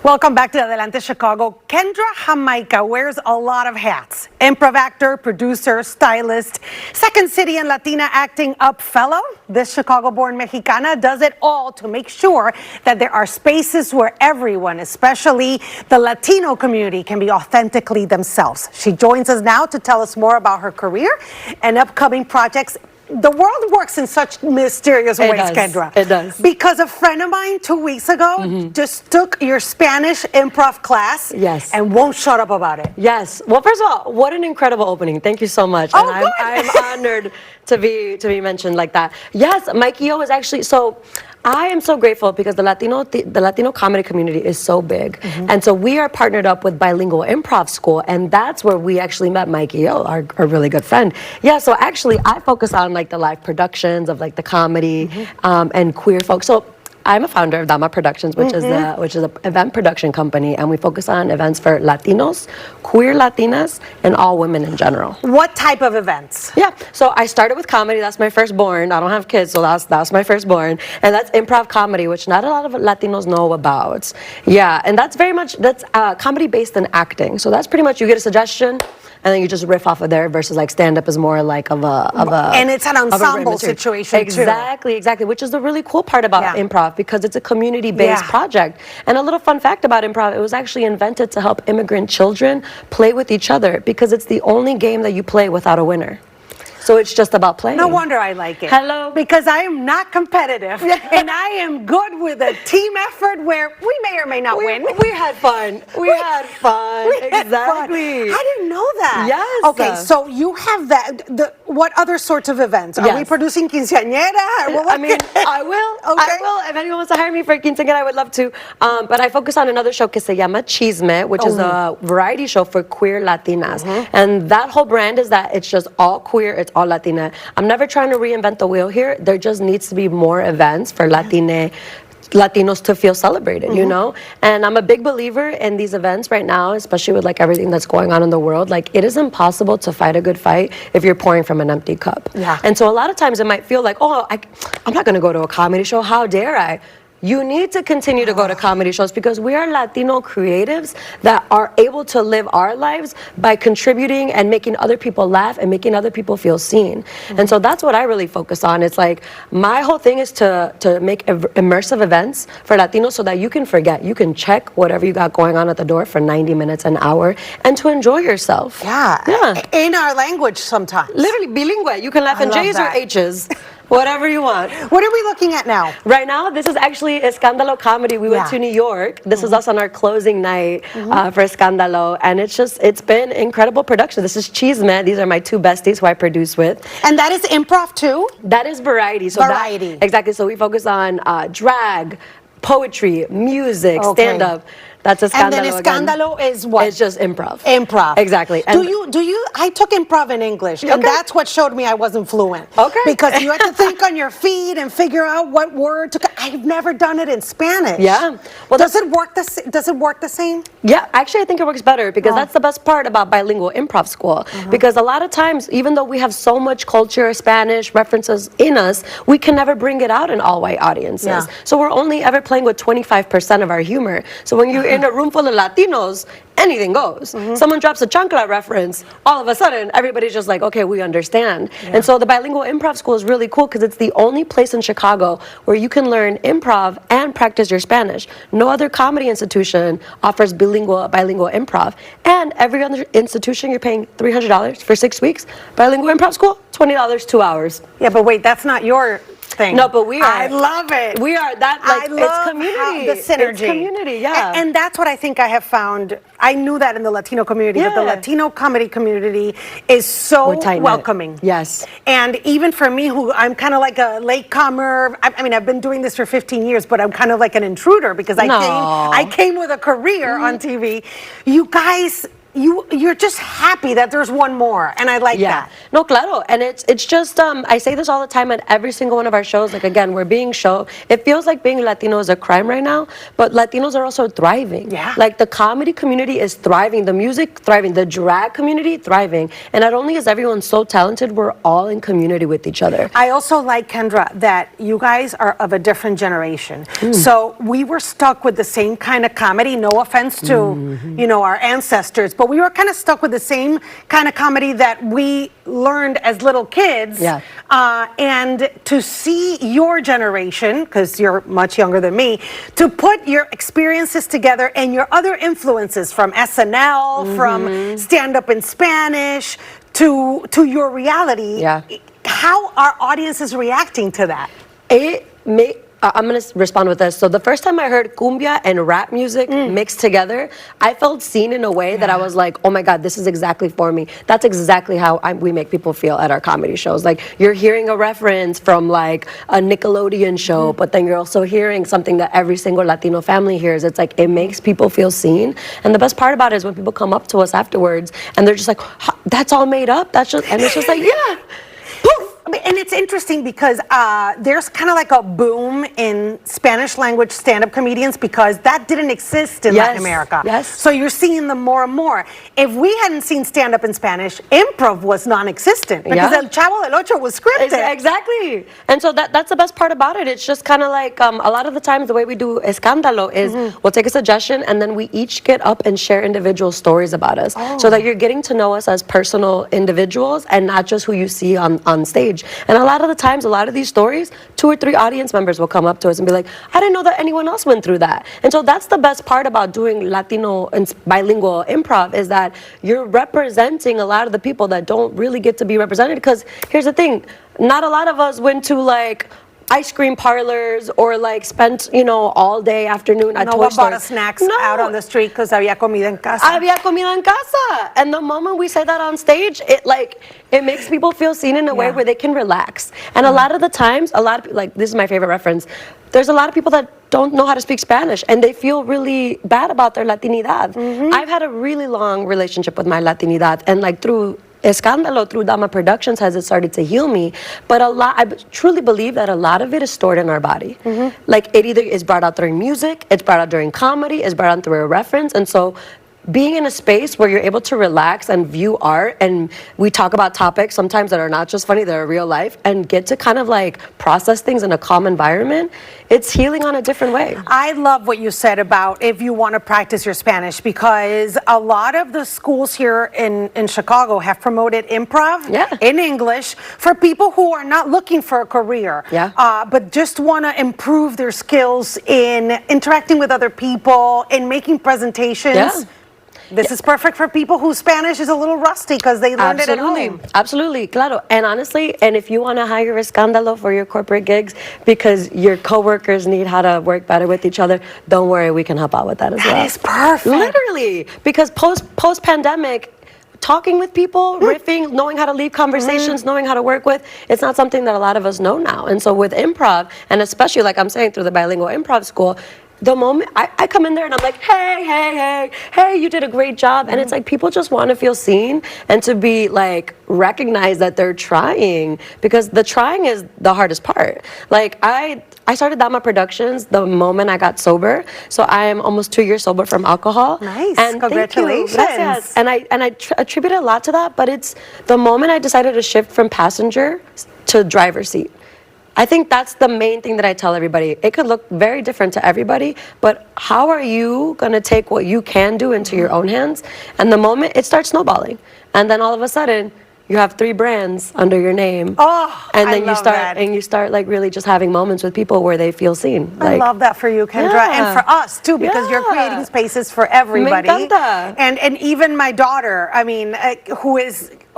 Welcome back to Adelante Chicago. Kendra Jamaica wears a lot of hats. Improv actor, producer, stylist, Second City and Latina Acting Up fellow. This Chicago-born Mexicana does it all to make sure that there are spaces where everyone, especially the Latino community, can be authentically themselves. She joins us now to tell us more about her career and upcoming projects. The world works in such mysterious ways, Kendra. It does. Because a friend of mine 2 weeks ago just took your Spanish improv class and won't shut up about it. Yes. Well, first of all, what an incredible opening. Thank you so much. Oh, and I'm honored to be mentioned like that. Yes, Mikey O is actually I am so grateful because the Latino comedy community is so big. And so we are partnered up with Bilingual Improv School, and that's where we actually met Mikey O, our really good friend. Yeah, so actually I focus on like the live productions of like the comedy and queer folks. So I'm a founder of Dama Productions, which is an event production company, and we focus on events for Latinos, queer Latinas, and all women in general. What type of events? Yeah, so I started with comedy. That's my firstborn. I don't have kids, so that's my firstborn, and that's improv comedy, which not a lot of Latinos know about. Yeah, and that's comedy based in acting. So that's pretty much you get a suggestion, and then you just riff off of there. Versus like stand up is more like of a and it's an ensemble situation exactly, which is the really cool part about improv, because it's a community-based project. And a little fun fact about improv, it was actually invented to help immigrant children play with each other, because it's the only game that you play without a winner. So it's just about playing. No wonder I like it. Hello. Because I am not competitive, and I am good with a team effort where we may or may not win. We had fun. We had fun. Exactly. I didn't know that. Yes. Okay, so you have that. What other sorts of events? Are we producing quinceañera? I mean, I will. Okay. I will. If anyone wants to hire me for a quinceañera, I would love to. But I focus on another show que se llama Chisme, which is a variety show for queer Latinas. And that whole brand is that it's just all queer, it's all Latina. I'm never trying to reinvent the wheel here. There just needs to be more events for Latinos to feel celebrated, you know? And I'm a big believer in these events right now, especially with like everything that's going on in the world. Like, it is impossible to fight a good fight if you're pouring from an empty cup. Yeah. And so a lot of times it might feel like, oh, I'm not going to go to a comedy show. How dare I? You need to continue to go to comedy shows, because we are Latino creatives that are able to live our lives by contributing and making other people laugh and making other people feel seen. And so that's what I really focus on. It's like my whole thing is to make immersive events for Latinos so that you can forget. You can check whatever you got going on at the door for 90 minutes, an hour, and to enjoy yourself. Yeah. In our language sometimes. Literally bilingual. You can laugh in J's or H's. Whatever you want. What are we looking at now? Right now, this is actually Escándalo Comedy. We went to New York. This is us on our closing night for Escándalo. And it's been incredible production. This is Chisme. These are my two besties who I produce with. And that is improv too? That is variety. So variety. Exactly. So we focus on drag, poetry, music, stand-up. That's Escándalo. And then Escándalo is what? It's just improv. Improv. Exactly. And do you, I took improv in English, and that's what showed me I wasn't fluent. Okay. Because you had to think on your feet and figure out what word to, I've never done it in Spanish. Yeah. Well, does it work the same? Yeah, actually I think it works better, because that's the best part about Bilingual Improv School. Because a lot of times, even though we have so much culture, Spanish references in us, we can never bring it out in all white audiences. So we're only ever playing with 25% of our humor. So when you're in a room full of Latinos, anything goes. Someone drops a chancla reference, all of a sudden everybody's just like, okay, we understand. And so the Bilingual Improv School is really cool, because it's the only place in Chicago where you can learn improv and practice your Spanish. No other comedy institution offers bilingual improv, and every other institution you're paying $300 for 6 weeks. Bilingual Improv School, $20, 2 hours. Yeah, but wait, that's not your thing. No, but we are. I love it. We are that. Like, I love it's community. The synergy. It's community. Yeah. And that's what I think I have found. I knew that in the Latino community, but the Latino comedy community is so welcoming. Yes. And even for me, who I'm kind of like a latecomer. I mean, I've been doing this for 15 years, but I'm kind of like an intruder, because I came with a career on TV. You guys you're just happy that there's one more, and I like that. No, claro. And it's just, I say this all the time at every single one of our shows. Like, again, we're being shown. It feels like being Latino is a crime right now, but Latinos are also thriving. Yeah. Like, the comedy community is thriving, the music thriving, the drag community thriving. And not only is everyone so talented, we're all in community with each other. I also like, Kendra, that you guys are of a different generation. So we were stuck with the same kind of comedy, no offense to, you know, our ancestors, but we were kind of stuck with the same kind of comedy that we learned as little kids. Yeah. And to see your generation, because you're much younger than me, to put your experiences together and your other influences from SNL, from stand-up in Spanish, to your reality. Yeah. How are audiences reacting to that? I'm going to respond with this. So the first time I heard cumbia and rap music mixed together, I felt seen in a way that I was like, oh my God, this is exactly for me. That's exactly how we make people feel at our comedy shows. Like, you're hearing a reference from like a Nickelodeon show, but then you're also hearing something that every single Latino family hears. It's like, it makes people feel seen. And the best part about it is when people come up to us afterwards and they're just like, that's all made up? That's just, and it's just like, yeah. Poof. And it's interesting because there's kind of like a boom in Spanish language stand-up comedians because that didn't exist in Latin America. Yes. So you're seeing them more and more. If we hadn't seen stand-up in Spanish, improv was non-existent because El Chavo del Ocho was scripted. Exactly. And so that's the best part about it. It's just kind of like a lot of the times the way we do Escándalo is we'll take a suggestion and then we each get up and share individual stories about us so that you're getting to know us as personal individuals and not just who you see on stage. And a lot of the times, a lot of these stories, 2 or 3 audience members will come up to us and be like, I didn't know that anyone else went through that. And so that's the best part about doing Latino and bilingual improv is that you're representing a lot of the people that don't really get to be represented. Because here's the thing, not a lot of us went to like ice cream parlors or like spent, you know, all day afternoon at toy stores. No one bought snacks out on the street because había comida en casa. Había comida en casa. And the moment we say that on stage, it makes people feel seen in a way where they can relax. And a lot of the times, like, this is my favorite reference, there's a lot of people that don't know how to speak Spanish and they feel really bad about their Latinidad. I've had a really long relationship with my Latinidad, and like through Escándalo, through Dama Productions, has it started to heal me. But I truly believe that a lot of it is stored in our body. Like, it either is brought out during music, it's brought out during comedy, it's brought out through a reference. And so being in a space where you're able to relax and view art, and we talk about topics sometimes that are not just funny, they're real life, and get to kind of like process things in a calm environment, it's healing on a different way. I love what you said about if you want to practice your Spanish, because a lot of the schools here in Chicago have promoted improv in English for people who are not looking for a career, but just want to improve their skills in interacting with other people, in making presentations. This is perfect for people whose Spanish is a little rusty because they learned it at home. Absolutely, claro. And honestly, and if you want to hire Escándalo for your corporate gigs because your coworkers need how to work better with each other, don't worry, we can help out with that as well. That is perfect. Literally, because post-pandemic, talking with people, riffing, knowing how to lead conversations, knowing how to work with, it's not something that a lot of us know now. And so with improv, and especially like I'm saying through the bilingual improv school, the moment I come in there and I'm like, hey, you did a great job. And it's like people just want to feel seen and to be like recognized that they're trying, because the trying is the hardest part. Like I started Dama Productions the moment I got sober. So I am almost 2 years sober from alcohol. Nice. And congratulations. Gracias. And I attribute a lot to that, but it's the moment I decided to shift from passenger to driver's seat. I think that's the main thing that I tell everybody. It could look very different to everybody, but how are you going to take what you can do into your own hands? And the moment it starts snowballing, and then all of a sudden you have 3 brands under your name. And then you start like really just having moments with people where they feel seen. I love that for you, Kendra, and for us too, because you're creating spaces for everybody. Me encanta. And even my daughter, I mean,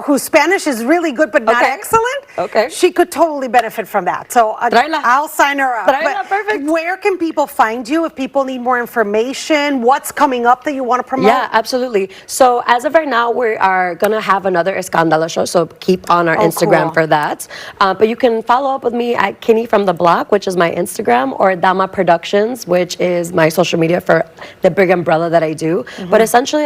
whose Spanish is really good but not Okay. excellent, Okay. she could totally benefit from that. So Tráela. I'll sign her up. Tráela, But perfect. where can people find you if people need more information? What's coming up that you want to promote? Yeah, absolutely. So as of right now, we are gonna have another Escándalo show, so keep on our Instagram cool. for that. But you can follow up with me at Kinney from the Block, which is my Instagram, or Dama Productions, which is my social media for the big umbrella that I do. But essentially,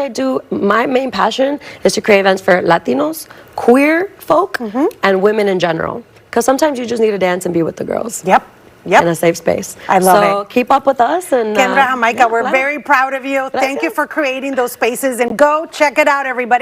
my main passion is to create events for Latinos, queer folk, and women in general. Because sometimes you just need to dance and be with the girls. Yep. In a safe space. I love so it. keep up with us. And Kendra Jamaica, we're claro. very proud of you. Thank you Gracias. for creating those spaces, and go check it out, everybody.